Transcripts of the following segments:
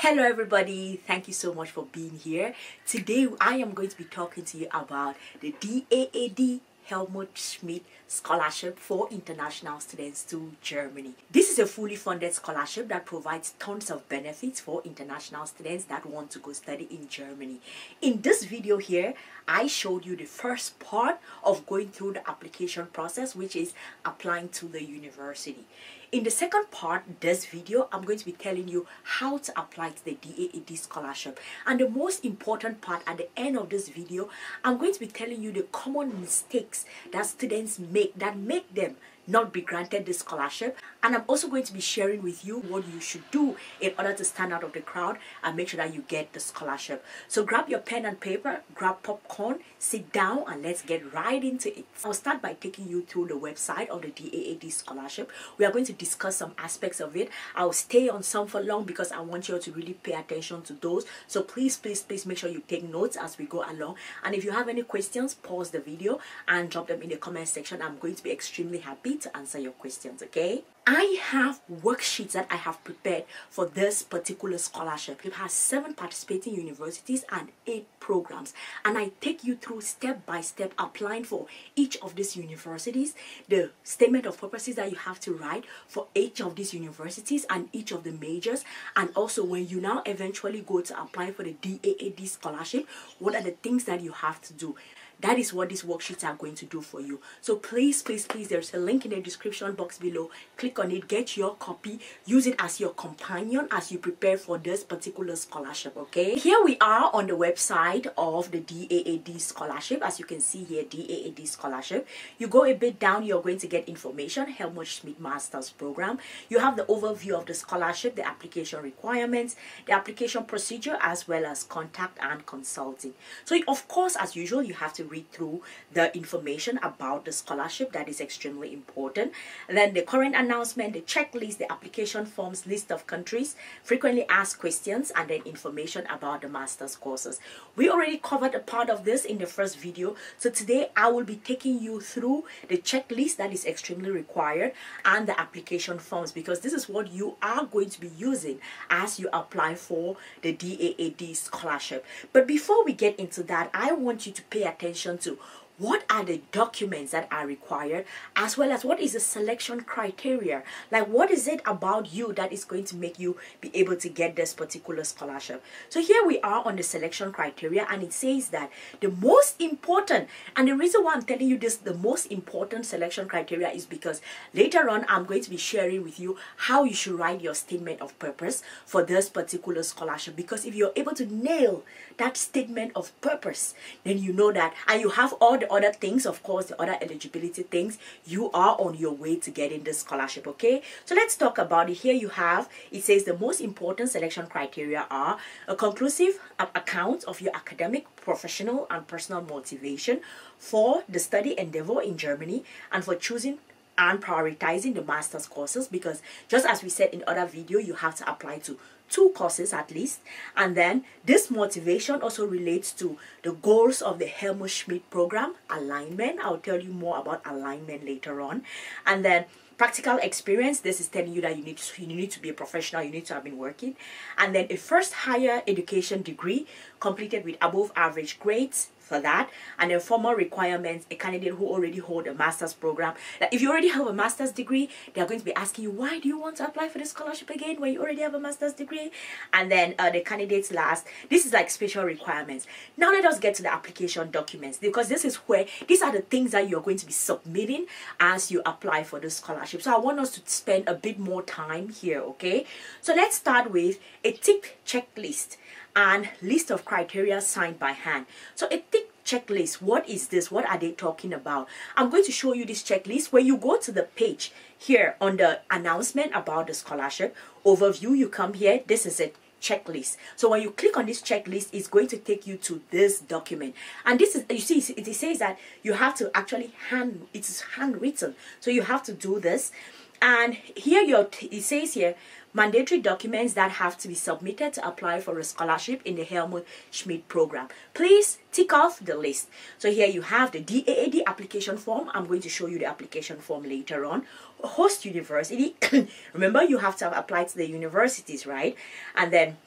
Hello everybody, thank you so much for being here. Today I am going to be talking to you about the DAAD Helmut Schmidt Scholarship for international students to Germany. This is a fully funded scholarship that provides tons of benefits for international students that want to go study in Germany. In this video here, I showed you the first part of going through the application process, which is applying to the university. In the second part of this video, I'm going to be telling you how to apply to the DAAD scholarship. And the most important part at the end of this video, I'm going to be telling you the common mistakes that students make that make them not be granted this scholarship. And I'm also going to be sharing with you what you should do in order to stand out of the crowd and make sure that you get the scholarship. So grab your pen and paper, grab popcorn, sit down, and let's get right into it. I'll start by taking you through the website of the DAAD scholarship. We are going to discuss some aspects of it. I'll stay on some for long because I want you to really pay attention to those. So please make sure you take notes as we go along. And if you have any questions, pause the video and drop them in the comment section. I'm going to be extremely happy to answer your questions, okay? I have worksheets that I have prepared for this particular scholarship. It has 7 participating universities and 8 programs, and I take you through step by step applying for each of these universities, the statement of purposes that you have to write for each of these universities and each of the majors, and also when you now eventually go to apply for the DAAD scholarship, what are the things that you have to do. That is what these worksheets are going to do for you. So please, there's a link in the description box below. Click on it, get your copy, use it as your companion as you prepare for this particular scholarship, okay? Here we are on the website of the DAAD scholarship. As you can see here, DAAD scholarship. You go a bit down, you're going to get information, Helmut Schmidt Master's Program. You have the overview of the scholarship, the application requirements, the application procedure, as well as contact and consulting. So of course, as usual, you have to read through the information about the scholarship. That is extremely important. And then the current announcement, the checklist, the application forms, list of countries, frequently asked questions, and then information about the master's courses. We already covered a part of this in the first video, so today I will be taking you through the checklist that is extremely required and the application forms, because this is what you are going to be using as you apply for the DAAD scholarship. But before we get into that, I want you to pay attention to what are the documents that are required, as well as what is the selection criteria. Like, what is it about you that is going to make you be able to get this particular scholarship? So here we are on the selection criteria, and it says that the most important, and the reason why I'm telling you this, the most important selection criteria is because later on I'm going to be sharing with you how you should write your statement of purpose for this particular scholarship. Because if you're able to nail that statement of purpose, then you know that, and you have all the other things, of course, the other eligibility things, you are on your way to getting this scholarship, okay? So let's talk about it. Here you have, it says the most important selection criteria are a conclusive account of your academic, professional, and personal motivation for the study endeavor in Germany and for choosing and prioritizing the master's courses, because just as we said in other video, you have to apply to 2 courses at least. And then this motivation also relates to the goals of the Helmut Schmidt program, alignment. I'll tell you more about alignment later on. And then practical experience, this is telling you that you need to be a professional, you need to have been working. And then a first higher education degree completed with above average grades for that. And then formal requirements, a candidate who already hold a master's program. Like, if you already have a master's degree, they're going to be asking you, why do you want to apply for the scholarship again when you already have a master's degree? And then the candidates last, this is like special requirements. Now let us get to the application documents, because this is where, these are the things that you're going to be submitting as you apply for the scholarship. So I want us to spend a bit more time here, okay? So let's start with a tick checklist and list of criteria signed by hand. So a tick checklist, what is this? What are they talking about? I'm going to show you this checklist. Where you go to the page here on the announcement about the scholarship overview, you come here, this is it, checklist. So when you click on this checklist, it's going to take you to this document, and this is, you see, it says that you have to actually it's handwritten, so you have to do this. And here it says here, mandatory documents that have to be submitted to apply for a scholarship in the Helmut Schmidt program. Please tick off the list. So here you have the DAAD application form. I'm going to show you the application form later on. Host university. Remember, you have to have applied to the universities, right? And then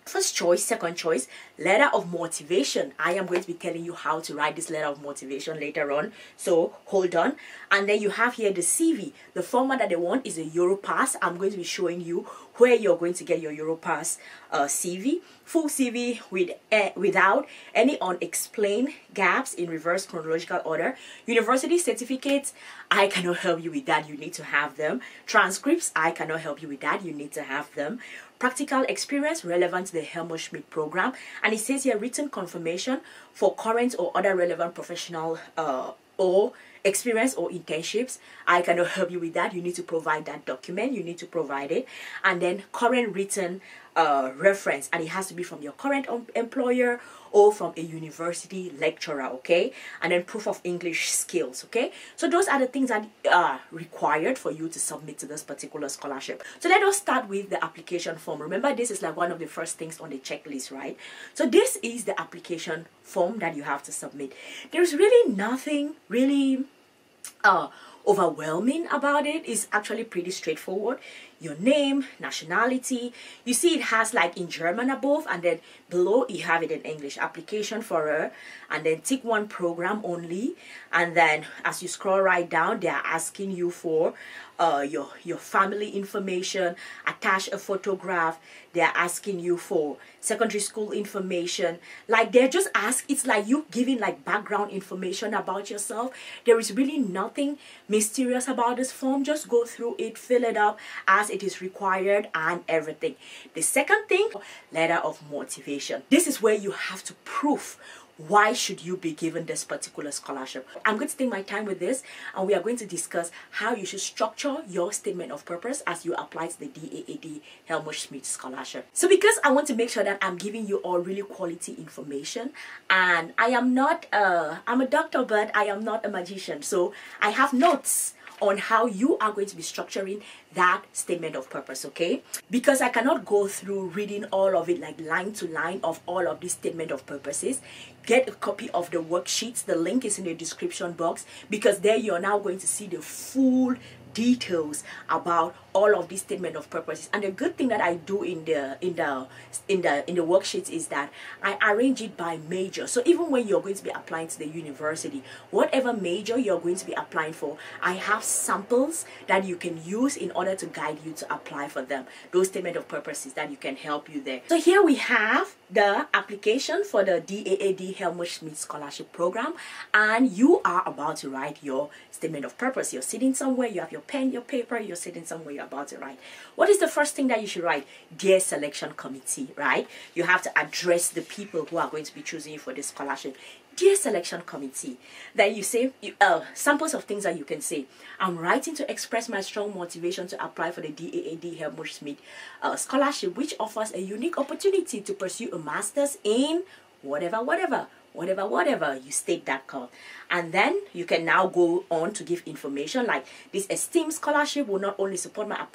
First choice, second choice, letter of motivation. I am going to be telling you how to write this letter of motivation later on, so hold on. And then you have here the CV. The format that they want is a Europass. I'm going to be showing you where you're going to get your Europass CV. Full CV without any unexplained gaps in reverse chronological order. University certificates, I cannot help you with that. You need to have them. Transcripts, I cannot help you with that. You need to have them. Practical experience relevant to the Helmut Schmidt program, and it says here written confirmation for current or other relevant professional or experience or internships. I cannot help you with that. You need to provide that document. You need to provide it. And then current written reference, and it has to be from your current employer or from a university lecturer, okay? And then proof of English skills, okay? So those are the things that are required for you to submit to this particular scholarship. So let us start with the application form. Remember, this is like one of the first things on the checklist, right? So this is the application form that you have to submit. There's really nothing really overwhelming about it. It's actually pretty straightforward. Your name, nationality, you see it has like in German above, and then below you have it in English. Application for her, and then tick one program only, and then as you scroll right down, they are asking you for your family information, attach a photograph. They are asking you for secondary school information. Like they're just it's like you giving like background information about yourself. There is really nothing mysterious about this form. Just go through it, fill it up as it is required and everything. The second thing, letter of motivation. This is where you have to prove why should you be given this particular scholarship. I'm going to take my time with this, and we are going to discuss how you should structure your statement of purpose as you apply to the DAAD Helmut Schmidt Scholarship. So because I want to make sure that I'm giving you all really quality information, and I am not I'm a doctor, but I am not a magician, so I have notes on how you are going to be structuring that statement of purpose, okay? Because I cannot go through reading all of it like line to line of all of these statement of purposes. Get a copy of the worksheets. The link is in the description box, because there you're now going to see the full details about all of these statement of purposes. And the good thing that I do in the worksheets is that I arrange it by major. So even when you're going to be applying to the university, whatever major you're going to be applying for, I have samples that you can use in order to guide you to apply for them. Those statement of purposes that you can help you there. So here we have the application for the DAAD Helmut Schmidt Scholarship Program, and you are about to write your statement of purpose. You're sitting somewhere, you have your pen, your paper, you're sitting somewhere, you're about to write. What is the first thing that you should write? Dear selection committee, right? You have to address the people who are going to be choosing you for this scholarship. Dear selection committee. Then you say samples of things that you can say. I'm writing to express my strong motivation to apply for the DAAD Helmut Schmidt Scholarship, which offers a unique opportunity to pursue a master's in whatever. You state that call, and then you can now go on to give information like this esteemed scholarship will not only support my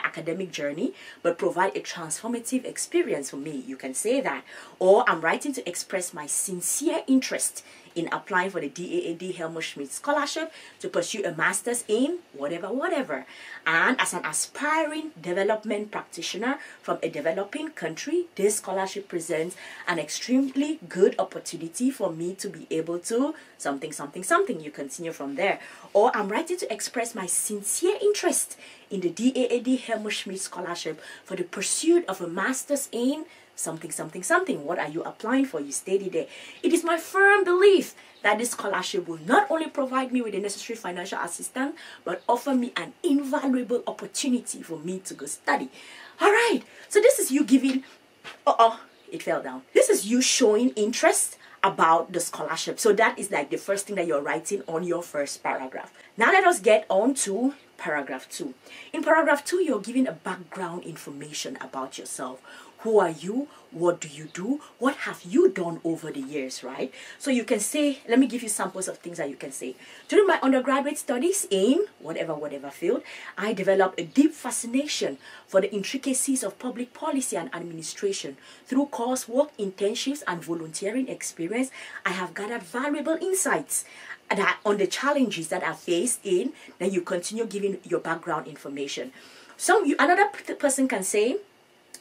academic journey but provide a transformative experience for me. You can say that. Or I'm writing to express my sincere interest in applying for the DAAD Helmut Schmidt Scholarship to pursue a master's in whatever. And as an aspiring development practitioner from a developing country, this scholarship presents an extremely good opportunity for me to be able to something. You continue from there. Or I'm writing to express my sincere interest in the DAAD Helmut Schmidt Scholarship for the pursuit of a master's in something. What are you applying for? You stated there. It is my firm belief that this scholarship will not only provide me with the necessary financial assistance, but offer me an invaluable opportunity for me to go study. All right. So this is you giving, it fell down. This is you showing interest about the scholarship. So that is like the first thing that you're writing on your first paragraph. Now let us get on to paragraph 2. In paragraph 2, you're giving a background information about yourself. Who are you? What do you do? What have you done over the years, right? So you can say, let me give you samples of things that you can say. During my undergraduate studies in whatever field, I developed a deep fascination for the intricacies of public policy and administration. Through coursework, internships, and volunteering experience, I have gathered valuable insights on the challenges that are faced in. Then you continue giving your background information. Another person can say,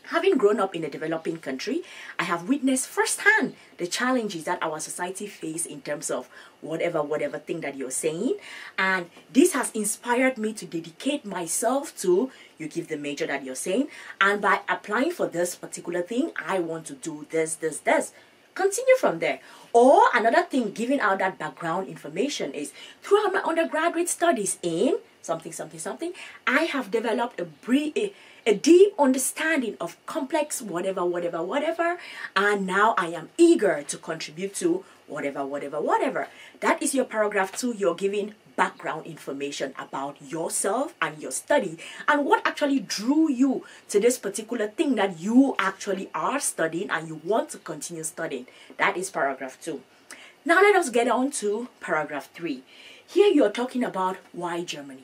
Having grown up in a developing country, I have witnessed firsthand the challenges that our society face in terms of whatever thing that you're saying. And this has inspired me to dedicate myself to, you give the major that you're saying, and by applying for this particular thing, I want to do this. Continue from there. Or another thing, giving out that background information is, throughout my undergraduate studies in something, I have developed a deep understanding of complex whatever, and now I am eager to contribute to whatever. That is your paragraph 2. You're giving background information about yourself and your study and what actually drew you to this particular thing that you actually are studying and you want to continue studying. That is paragraph 2. Now let us get on to paragraph 3. Here you're talking about why Germany.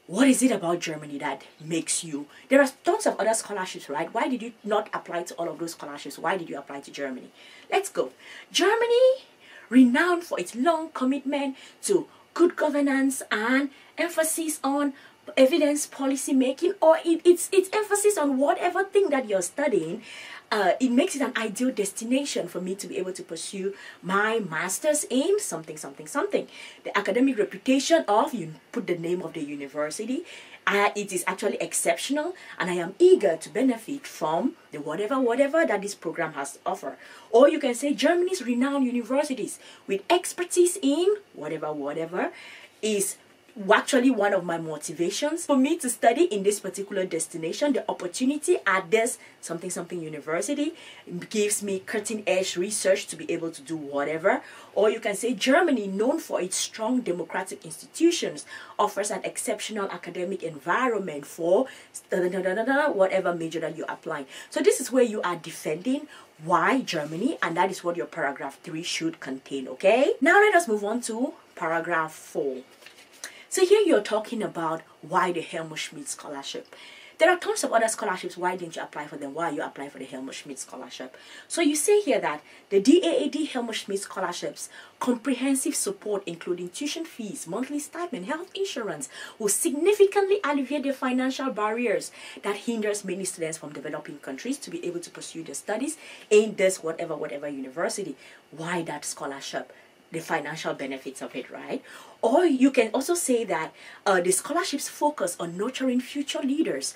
What is it about Germany that makes you... There are tons of other scholarships, right? Why did you not apply to all of those scholarships? Why did you apply to Germany? Let's go. Germany, renowned for its long commitment to good governance and emphasis on evidence policy making, or its emphasis on whatever thing that you're studying, it makes it an ideal destination for me to be able to pursue my master's in something. The academic reputation of, you put the name of the university, it is actually exceptional, and I am eager to benefit from the whatever that this program has to offer. Or you can say Germany's renowned universities with expertise in whatever is actually one of my motivations for me to study in this particular destination. The opportunity at this something university gives me cutting edge research to be able to do whatever. Or you can say Germany, known for its strong democratic institutions, offers an exceptional academic environment for whatever major that you're applying. So this is where you are defending why Germany, and that is what your paragraph 3 should contain. Okay, now let us move on to paragraph 4. So here you're talking about why the Helmut Schmidt Scholarship. There are tons of other scholarships. Why didn't you apply for them? Why are you applying for the Helmut Schmidt Scholarship? So you say here that the DAAD Helmut Schmidt Scholarships comprehensive support, including tuition fees, monthly stipend, health insurance, will significantly alleviate the financial barriers that hinders many students from developing countries to be able to pursue their studies in this whatever university. Why that scholarship? The financial benefits of it, right? Or you can also say that the scholarships focus on nurturing future leaders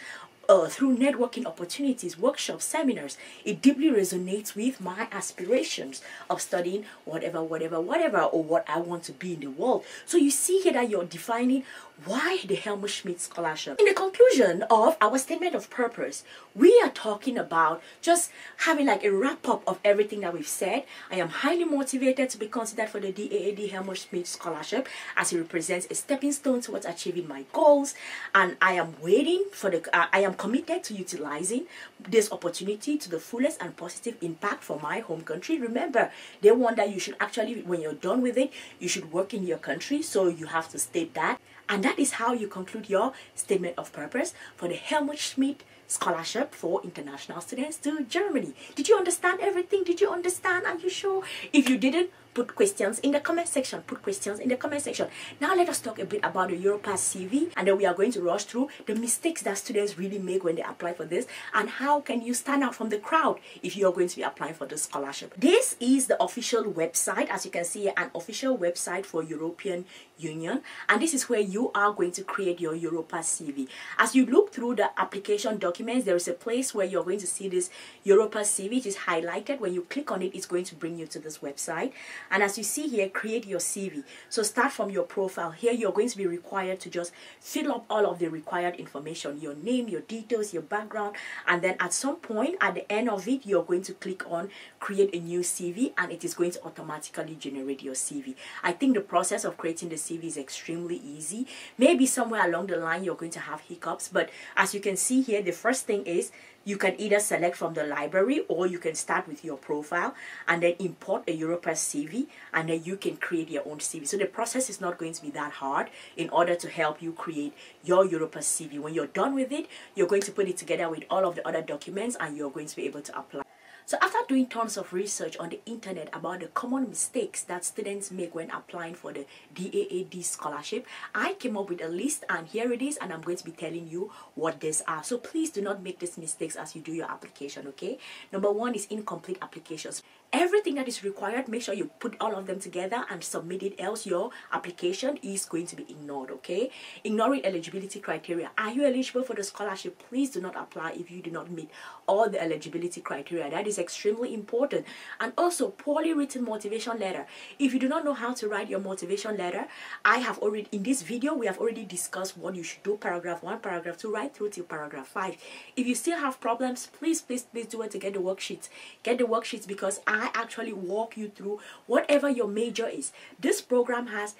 through networking opportunities, workshops, seminars. It deeply resonates with my aspirations of studying whatever, or what I want to be in the world. So you see here that you're defining why the Helmut Schmidt Scholarship. In the conclusion of our statement of purpose, we are talking about just having like a wrap-up of everything that we've said. I am highly motivated to be considered for the DAAD Helmut Schmidt Scholarship, as it represents a stepping stone towards achieving my goals, and I am waiting for I am committed to utilizing this opportunity to the fullest and positive impact for my home country. Remember, they want that you should actually, when you're done with it, you should work in your country, so you have to state that. And that is how you conclude your statement of purpose for the Helmut Schmidt Scholarship for international students to Germany. Did you understand everything? Did you understand? Are you sure? If you didn't, put questions in the comment section. Now let us talk a bit about the Europass CV, and then we are going to rush through the mistakes that students really make when they apply for this, and how can you stand out from the crowd if you are going to be applying for this scholarship. This is the official website, as you can see, an official website for European Union, and this is where you are going to create your Europass CV. As you look through the application documents, there is a place where you're going to see this Europass CV. It is highlighted. When you click on it, it's going to bring you to this website. And as you see here, create your CV. So start from your profile. Here you're going to be required to just fill up all of the required information, your name, your details, your background, and then at some point at the end of it, you're going to click on create a new CV, and it is going to automatically generate your CV. I think the process of creating the CV is extremely easy. Maybe somewhere along the line you're going to have hiccups, but as you can see here, the first thing is you can either select from the library, or you can start with your profile and then import a Europass CV, and then you can create your own CV. So the process is not going to be that hard in order to help you create your Europass CV. When you're done with it, you're going to put it together with all of the other documents, and you're going to be able to apply. So after doing tons of research on the internet about the common mistakes that students make when applying for the DAAD scholarship, I came up with a list, and here it is, and I'm going to be telling you what these are. So please do not make these mistakes as you do your application, okay? Number one is incomplete applications. Everything that is required, make sure you put all of them together and submit it, else your application is going to be ignored, okay? Ignoring eligibility criteria. Are you eligible for the scholarship? Please do not apply if you do not meet all the eligibility criteria. That is extremely important. And also, poorly written motivation letter. If you do not know how to write your motivation letter, I have already, in this video, we have already discussed what you should do, paragraph 1, paragraph 2, right through till paragraph 5. If you still have problems, please do it to get the worksheets. Get the worksheets, because I actually walk you through whatever your major is. This program has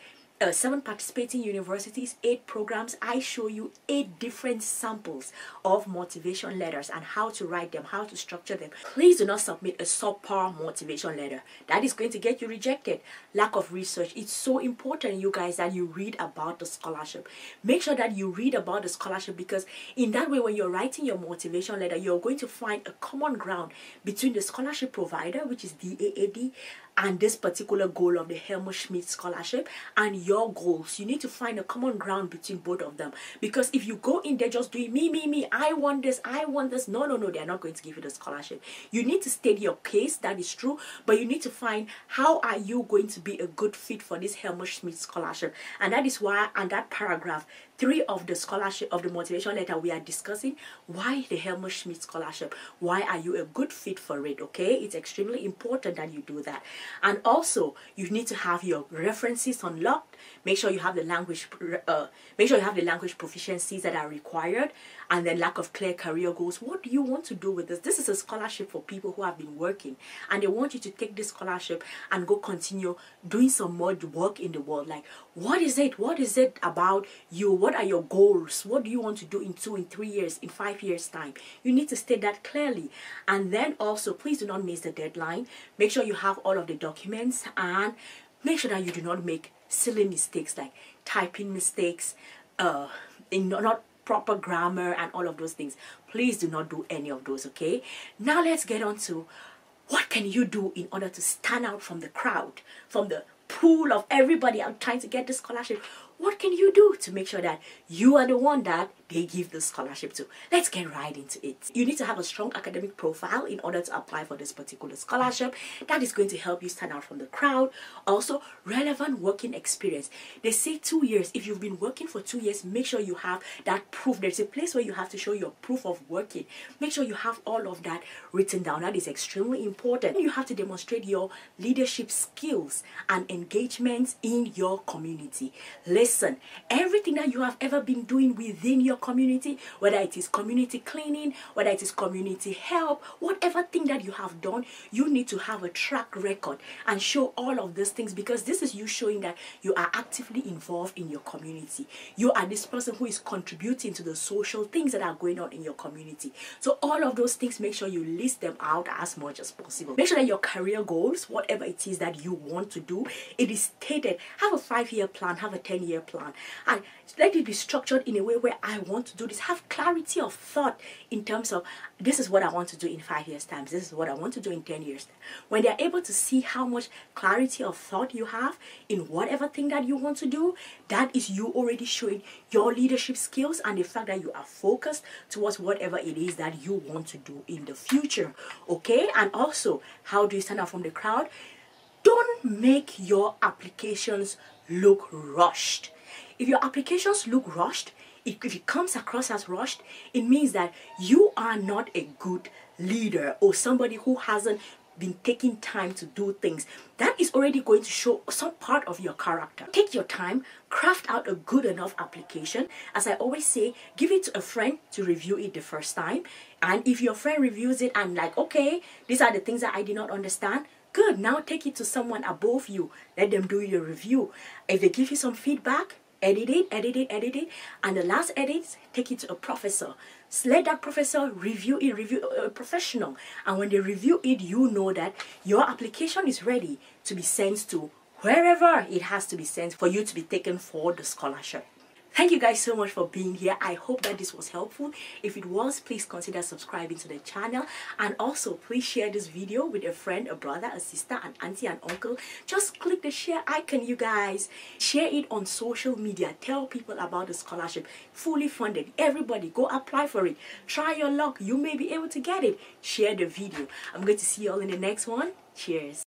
7 participating universities, 8 programs. I show you 8 different samples of motivation letters and how to write them, how to structure them. Please do not submit a subpar motivation letter. That is going to get you rejected. Lack of research. It's so important, you guys, that you read about the scholarship. Make sure that you read about the scholarship, because in that way, when you're writing your motivation letter, you're going to find a common ground between the scholarship provider, which is DAAD, and this particular goal of the Helmut Schmidt Scholarship, and your goals. You need to find a common ground between both of them, because if you go in there just doing me, I want this, no, they're not going to give you the scholarship. You need to state your case, that is true, but you need to find how are you going to be a good fit for this Helmut Schmidt Scholarship. And that is why, on that paragraph 3 of the scholarship, of the motivation letter, we are discussing why the Helmut Schmidt Scholarship, why are you a good fit for it, okay? It's extremely important that you do that. And also, you need to have your references unlocked. Make sure you have the language proficiencies that are required, and then lack of clear career goals. What do you want to do with this? This is a scholarship for people who have been working, and they want you to take this scholarship and go continue doing some more work in the world. Like, what is it? What is it about you? What are your goals? What do you want to do in 2, in 3 years, in 5 years time? You need to state that clearly. And then also, please do not miss the deadline. Make sure you have all of the documents, and make sure that you do not make silly mistakes like typing mistakes, in not proper grammar and all of those things. Please do not do any of those, okay? Now let's get on to what can you do in order to stand out from the crowd, from the pool of everybody out trying to get the scholarship. What can you do to make sure that you are the one that they give the scholarship to? Let's get right into it. You need to have a strong academic profile in order to apply for this particular scholarship. That is going to help you stand out from the crowd. Also, relevant working experience. They say 2 years. If you've been working for 2 years, make sure you have that proof. There's a place where you have to show your proof of working. Make sure you have all of that written down. That is extremely important. You have to demonstrate your leadership skills and engagements in your community. Listen, everything that you have ever been doing within your community, whether it is community cleaning, whether it is community help, whatever thing that you have done, you need to have a track record and show all of these things, because this is you showing that you are actively involved in your community. You are this person who is contributing to the social things that are going on in your community. So all of those things, make sure you list them out as much as possible. Make sure that your career goals, whatever it is that you want to do, it is stated. Have a 5-year plan, have a 10-year plan, and let it be structured in a way where I want to do this. Have clarity of thought in terms of, this is what I want to do in 5 years time, this is what I want to do in 10 years time. When they're able to see how much clarity of thought you have in whatever thing that you want to do, that is you already showing your leadership skills and the fact that you are focused towards whatever it is that you want to do in the future, okay? And also, how do you stand out from the crowd? Don't make your applications look rushed. If your applications look rushed, if it comes across as rushed, it means that you are not a good leader or somebody who hasn't been taking time to do things. That is already going to show some part of your character. Take your time, craft out a good enough application. As I always say, give it to a friend to review it the first time. And if your friend reviews it and like, okay, these are the things that I did not understand, good, now take it to someone above you. Let them do your review. If they give you some feedback, edit it, and the last edit, take it to a professor. So let that professor review it, a professional. And when they review it, you know that your application is ready to be sent to wherever it has to be sent for you to be taken for the scholarship. Thank you guys so much for being here. I hope that this was helpful. If it was, please consider subscribing to the channel, and also please share this video with a friend, a brother, a sister, an auntie, an uncle. Just click the share icon, you guys. Share it on social media. Tell people about the scholarship. Fully funded. Everybody go apply for it. Try your luck. You may be able to get it. Share the video. I'm going to see you all in the next one. Cheers.